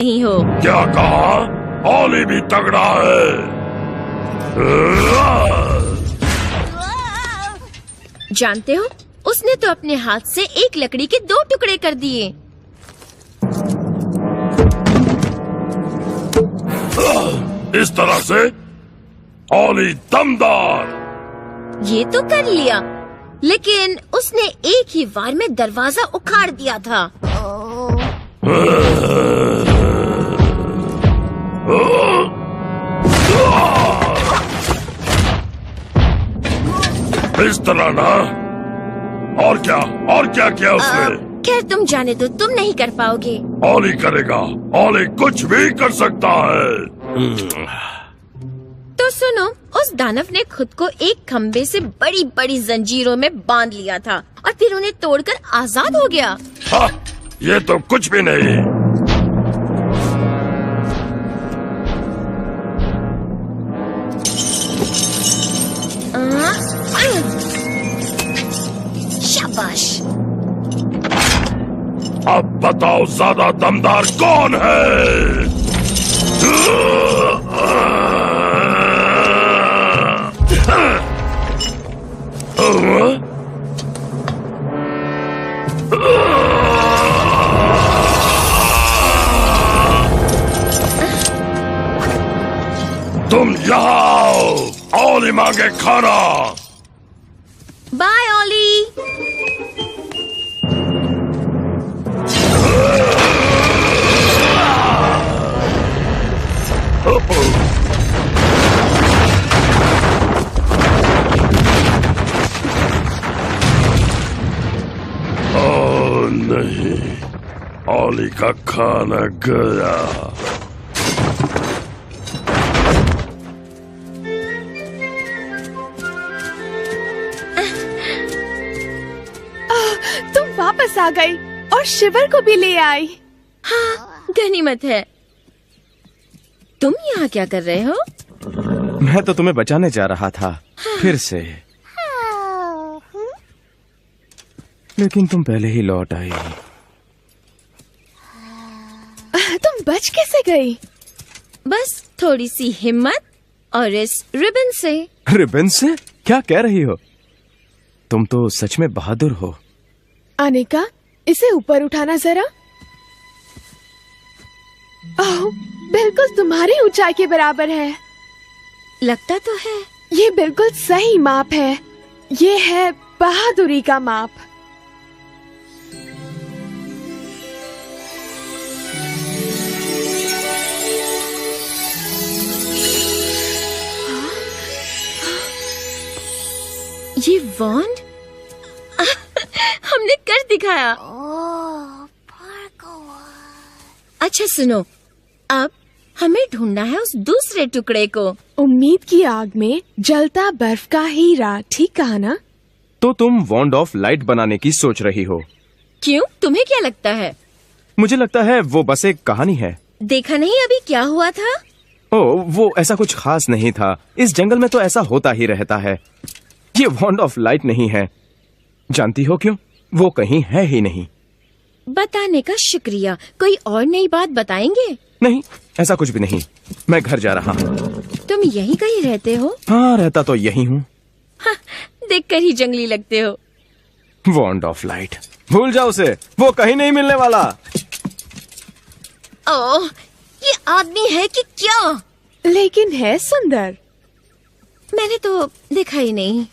नहीं हो। क्या कहा? ओली भी तगड़ा है। जानते हो, उसने तो अपने हाथ से एक लकड़ी के 2 टुकड़े कर दिए। इस तरह से ओली दमदार। ये तो कर लिया, लेकिन उसने एक ही वार में दरवाजा उखाड़ दिया था। इस तरह ना। और क्या किया उसने? खैर तुम जाने दो, तुम नहीं कर पाओगे। ओली करेगा। ओली कुछ भी कर सकता है। तो सुनो, उस दानव ने खुद को एक खम्बे से बड़ी बड़ी जंजीरों में बांध लिया था और फिर उन्हें तोड़कर आजाद हो गया। हाँ, ये तो कुछ भी नहीं। शाबाश। अब बताओ ज्यादा दमदार कौन है? तुम यहाँ आओ, ओली मांगे खाना। बाय ओली। नहीं, ओली का खाना गया। तुम वापस आ गई और शिवर को भी ले आई। हाँ, गनीमत है। तुम यहाँ क्या कर रहे हो? मैं तो तुम्हें बचाने जा रहा था फिर से, लेकिन तुम पहले ही लौट आई। तुम बच कैसे गई? बस थोड़ी सी हिम्मत और इस रिबन से। रिबन से? क्या कह रही हो? तुम तो सच में बहादुर हो। अनिका, इसे ऊपर उठाना जरा। ओह, बिल्कुल तुम्हारी ऊंचाई के बराबर है। लगता तो है। ये बिल्कुल सही माप है। ये है बहादुरी का माप। ये वॉन्ड हमने कर दिखाया। अच्छा सुनो, अब हमें ढूंढना है उस दूसरे टुकड़े को। उम्मीद की आग में जलता बर्फ का हीरा, ठीक कहा ना? तो तुम वॉन्ड ऑफ लाइट बनाने की सोच रही हो? क्यों, तुम्हें क्या लगता है? मुझे लगता है वो बस एक कहानी है। देखा नहीं अभी क्या हुआ था? ओह, वो ऐसा कुछ खास नहीं था। इस जंगल में तो ऐसा होता ही रहता है। ये वॉन्ड ऑफ लाइट नहीं है। जानती हो क्यों? वो कहीं है ही नहीं। बताने का शुक्रिया। कोई और नई बात बताएंगे? नहीं, ऐसा कुछ भी नहीं। मैं घर जा रहा हूँ। तुम यहीं कहीं रहते हो? हाँ, रहता तो यही हूँ। हाँ, देखकर ही जंगली लगते हो। वॉन्ड ऑफ लाइट, भूल जाओ उसे, वो कहीं नहीं मिलने वाला। ओह, ये आदमी है कि क्या? लेकिन है सुंदर। मैंने तो देखा ही नहीं।